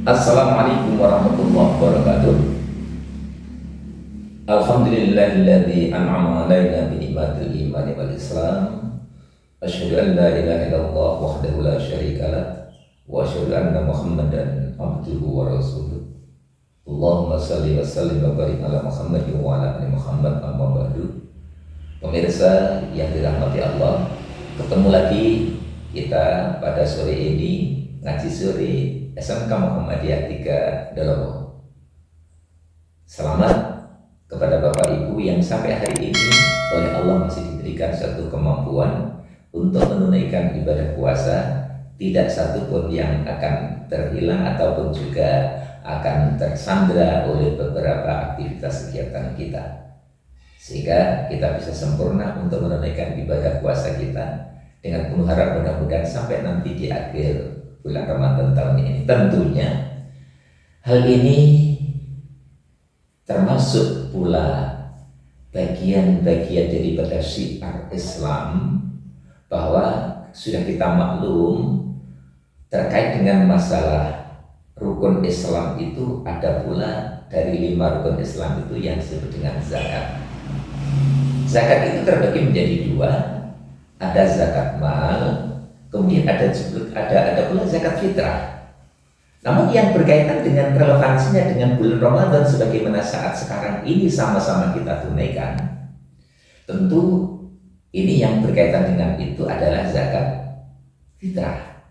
Assalamualaikum warahmatullahi wabarakatuh. Alhamdulillahilladzi an'ama 'alaina bi ni'matil iman wal islam. Asyhadu an la ilaha illallah wahdahu la syarikalah wa asyhadu anna Muhammadan abduhu wa rasuluh. Allahumma shalli wa sallim wa barik ala Muhammad wa ala ali Muhammad, amma ba'du. Pemirsa yang dirahmati Allah, ketemu lagi kita pada sore ini ngaji sore SMK Muhammadiyah 3 Dalomo. Selamat kepada Bapak Ibu yang sampai hari ini oleh Allah masih diberikan satu kemampuan untuk menunaikan ibadah puasa. Tidak satu pun yang akan terhilang ataupun juga akan tersandra oleh beberapa aktivitas kegiatan kita, sehingga kita bisa sempurna untuk menunaikan ibadah puasa kita dengan penuh harap mudah-mudahan sampai nanti di akhir bulan Ramadan tahun ini. Tentunya hal ini termasuk pula bagian-bagian daripada syiar Islam, bahwa sudah kita maklum terkait dengan masalah rukun Islam itu ada pula dari 5 rukun Islam itu yang disebut dengan zakat. Zakat itu terbagi menjadi 2, ada zakat mal, kemudian ada pula zakat fitrah. Namun yang berkaitan dengan relevansinya dengan bulan Ramadan sebagaimana saat sekarang ini sama-sama kita tunaikan, tentu ini yang berkaitan dengan itu adalah zakat fitrah.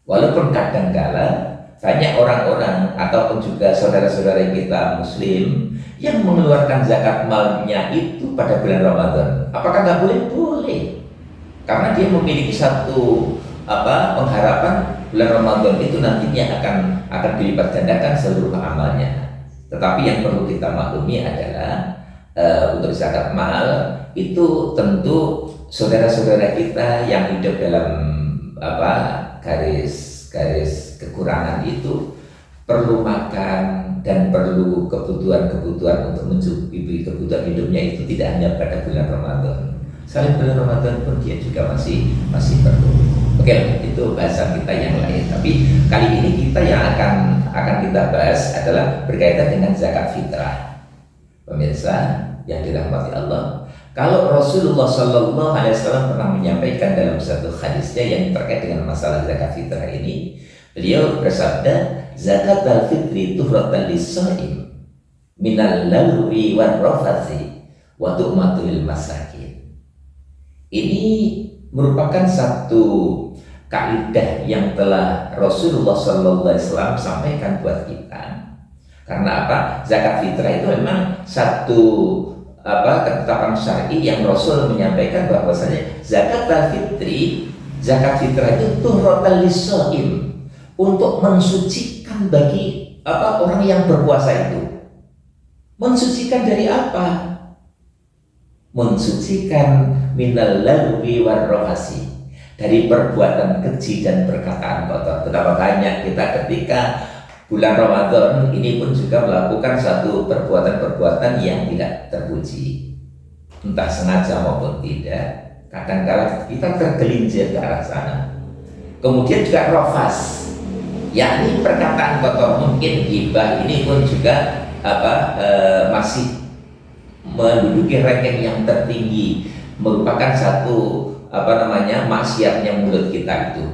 Walaupun kadang-kala banyak orang-orang ataupun juga saudara-saudara kita muslim yang mengeluarkan zakat malnya itu pada bulan Ramadan. Apakah nggak boleh? Boleh. Karena dia memiliki satu pengharapan bulan Ramadan itu nantinya akan dilipat gandakan seluruh amalnya. Tetapi yang perlu kita maklumi adalah untuk zakat mal itu tentu saudara-saudara kita yang hidup dalam garis kekurangan itu perlu makan dan perlu kebutuhan untuk mencukupi kebutuhan hidupnya itu tidak hanya pada bulan Ramadan. Selain bulan Ramadan pun dia juga masih perlu. Oke, itu bahasan kita yang lain. Tapi kali ini kita yang akan kita bahas adalah berkaitan dengan zakat fitrah. Pemirsa yang dirahmati Allah, kalau Rasulullah Shallallahu Alaihi Wasallam pernah menyampaikan dalam satu hadisnya yang terkait dengan masalah zakat fitrah ini, beliau bersabda, zakat al-fitri tuhratan lis-shaim minal lagwi war rafathi wa tu'matul masakin. Ini merupakan satu kaidah yang telah Rasulullah Sallallahu Alaihi Wasallam sampaikan buat kita. Karena apa? Zakat fitrah itu memang satu ketetapan syar'i yang Rasul menyampaikan bahwasanya zakat fitrah itu tuhratan lis-shaim, untuk mensucikan bagi orang yang berpuasa itu. Mensucikan dari apa? Mensucikan minal lagwi war rafasi, dari perbuatan keji dan perkataan kotor. Betapa banyak kita ketika bulan Ramadan ini pun juga melakukan satu perbuatan-perbuatan yang tidak terpuji, entah sengaja maupun tidak. Kadang-kadang kita tergelincir ke arah sana. Kemudian juga rafas, yakni perkataan kotor. Mungkin ghibah ini pun juga masih menduduki ranking yang tertinggi, merupakan satu maksiatnya mulut kita itu,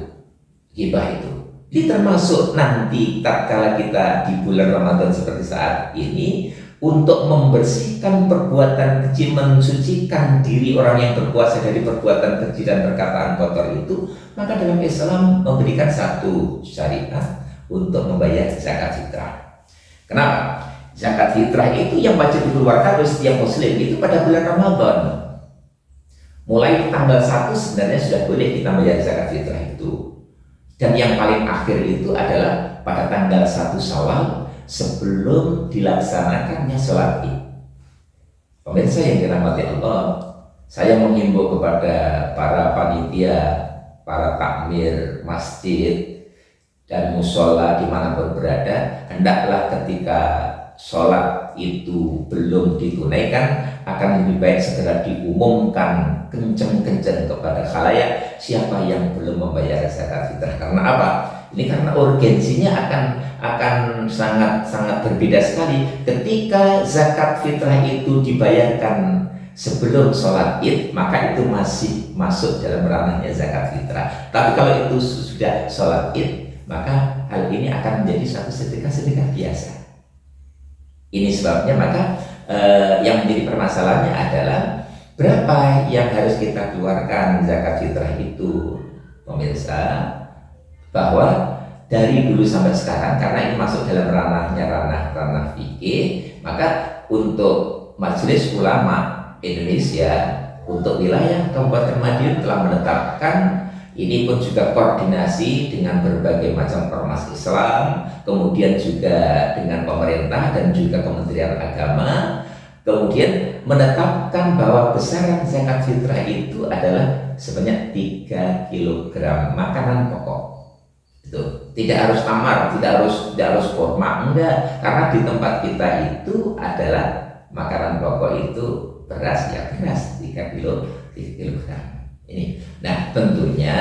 ghibah itu. Ini termasuk nanti tatkala kita di bulan Ramadan seperti saat ini, untuk membersihkan perbuatan keji, mensucikan diri orang yang berpuasa dari perbuatan keji dan perkataan kotor itu, maka dalam Islam memberikan satu syariat untuk membayar zakat fitrah. Kenapa? Zakat fitrah itu yang wajib dikeluarkan oleh setiap muslim itu pada bulan Ramadan. Mulai tanggal 1 sebenarnya sudah boleh kita membayar zakat fitrah itu. Dan yang paling akhir itu adalah pada tanggal 1 Syawal sebelum dilaksanakannya sholat Id. Pemirsa yang dirahmati Allah, saya menghimbau kepada para panitia, para takmir masjid dan musola dimanapun berada, hendaklah ketika sholat itu belum ditunaikan, akan lebih baik segera diumumkan kenceng-kenceng kepada khalayak siapa yang belum membayar zakat fitrah. Karena apa? Ini karena urgensinya akan sangat berbeda sekali ketika zakat fitrah itu dibayarkan sebelum sholat id, maka itu masih masuk dalam ranahnya zakat fitrah. Tapi kalau itu sudah sholat id, maka hal ini akan menjadi satu sedekah biasa. Ini sebabnya maka yang menjadi permasalahannya adalah berapa yang harus kita keluarkan zakat fitrah itu, pemirsa, bahwa dari dulu sampai sekarang, karena ini masuk dalam ranah fikih, maka untuk Majelis Ulama Indonesia, untuk wilayah Kabupaten Madiun telah menetapkan, ini pun juga koordinasi dengan berbagai macam ormas Islam, kemudian juga dengan pemerintah dan juga Kementerian Agama, kemudian menetapkan bahwa besaran zakat fitrah itu adalah sebanyak 3 kg makanan pokok. Itu tidak harus tamar, tidak harus kurma, enggak, karena di tempat kita itu adalah makanan pokok itu beras 3 kg. Ini. Nah, tentunya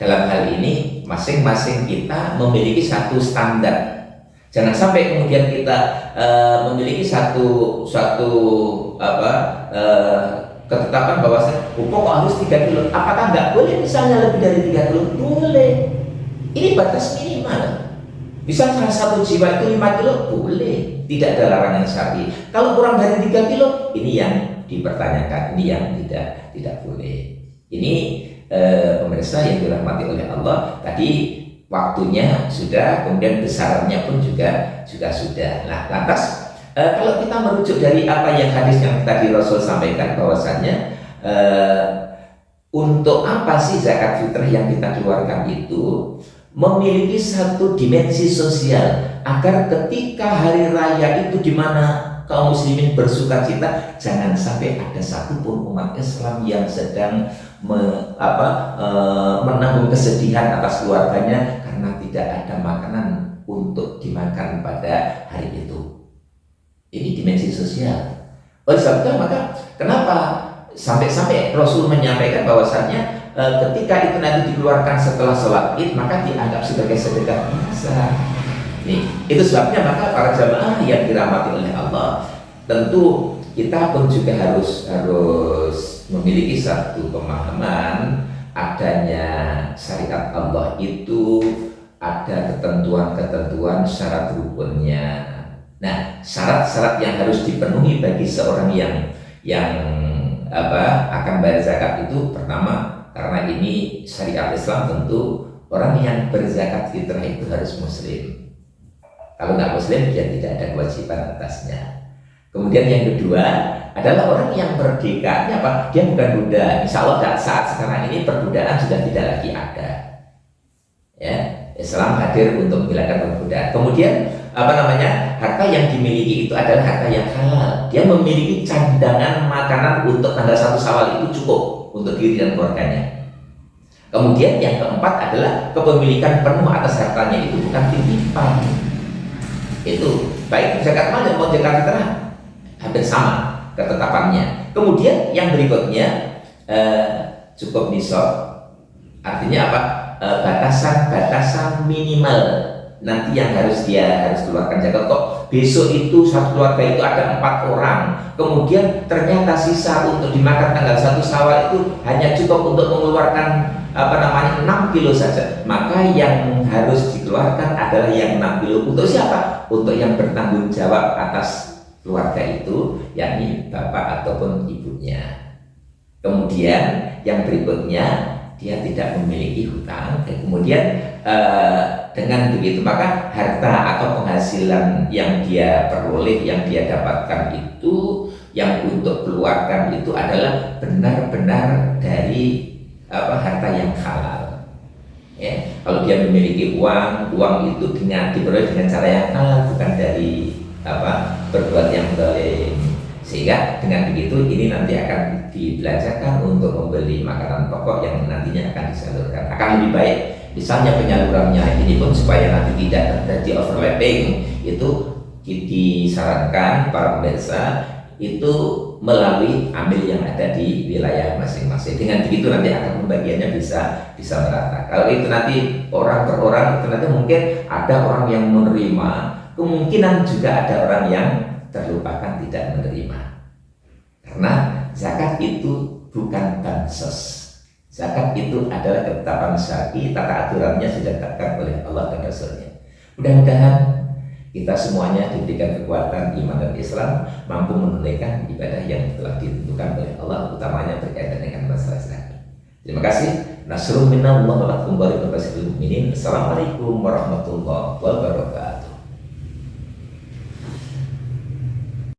dalam hal ini masing-masing kita memiliki satu standar. Jangan sampai kemudian kita memiliki satu ketetapan bahwa pokok harus 3 kg. Apakah nggak boleh misalnya lebih dari 3 kg? Boleh. Ini batas minimal. Bisa salah satu jiwa itu 5 kg, boleh. Tidak ada larangan syar'i. Kalau kurang dari 3 kg, ini yang dipertanyakan, ini yang tidak boleh. Ini pemirsa yang dirahmati oleh Allah, tadi waktunya sudah, kemudian besarannya pun juga sudah. Nah, lantas kalau kita merujuk dari apa yang hadis yang tadi Rasul sampaikan, bahwasannya untuk apa sih zakat fitrah yang kita keluarkan itu memiliki satu dimensi sosial, agar ketika hari raya itu di mana kaum muslimin bersukacita, jangan sampai ada satupun umat Islam yang sedang menanggung kesedihan atas keluarganya karena tidak ada makanan untuk dimakan pada hari itu. Ini dimensi sosial. Oleh sebab itu, maka kenapa sampai Rasul menyampaikan bahwasannya ketika itu nanti dikeluarkan setelah sholat id, maka dianggap sebagai sedekah biasa. Nih, itu sebabnya maka para jamaah yang dirahmati oleh Allah, tentu kita pun juga harus memiliki satu pemahaman adanya syariat Allah itu ada ketentuan-ketentuan syarat rukunnya. Nah, syarat-syarat yang harus dipenuhi bagi seorang yang akan bayar zakat itu, pertama, karena ini syariat Islam, tentu orang yang berzakat fitrah itu harus muslim. Kalau nggak muslim, dia tidak ada kewajiban atasnya. Kemudian yang kedua adalah orang yang merdeka. Ini apa? Dia bukan budak. Insya Allah saat sekarang ini perbudakan sudah tidak lagi ada. Ya, Islam hadir untuk menghilangkan perbudakan. Kemudian harta yang dimiliki itu adalah harta yang halal. Dia memiliki cadangan makanan untuk tanggal 1 Syawal itu cukup untuk diri dan keluarganya. Kemudian yang keempat adalah kepemilikan penuh atas hartanya, itu bukan titipan. Itu baik zakat mal maupun zakat fitrah hampir sama ketetapannya. Kemudian yang berikutnya cukup nisab. Artinya apa? Batasan minimal nanti yang harus keluarkan zakat. Kok besok itu satu keluarga itu ada 4 orang, kemudian ternyata sisa untuk dimakan tanggal 1 Syawal itu hanya cukup untuk mengeluarkan 6 kilo saja, maka yang harus dikeluarkan adalah yang 6 kilo. Untuk siapa? Untuk yang bertanggung jawab atas keluarga itu, yakni bapak ataupun ibunya. Kemudian yang berikutnya, dia tidak memiliki hutang. Kemudian dengan begitu maka harta atau penghasilan yang dia peroleh, yang dia dapatkan itu, yang untuk keluarkan itu adalah benar-benar dari harta yang halal. Ya, kalau dia memiliki uang itu diperoleh dengan cara yang halal, bukan dari berbuat yang zalim. Sehingga dengan begitu ini nanti akan dibelanjakan untuk membeli makanan pokok yang nantinya akan disalurkan. Akan lebih baik misalnya penyalurannya ini pun supaya nanti tidak terjadi overlapping, itu disarankan para pemirsa itu melalui amil yang ada di wilayah masing-masing. Dengan begitu nanti akan pembagiannya bisa merata. Kalau itu nanti orang per orang, itu nanti mungkin ada orang yang menerima, kemungkinan juga ada orang yang terlupakan tidak menerima. Karena zakat itu bukan bansos. Zakat itu adalah ketetapan syar'i, tata aturannya sudah ditetapkan oleh Allah dan Rasulnya. Mudah-mudahan kita semuanya diberikan kekuatan iman dan Islam, mampu menunaikan ibadah yang telah ditentukan oleh Allah, utamanya berkaitan dengan masalah zakat. Terima kasih. Nasrul minallah wa lakum wa barakallahu. Assalamualaikum warahmatullahi wabarakatuh.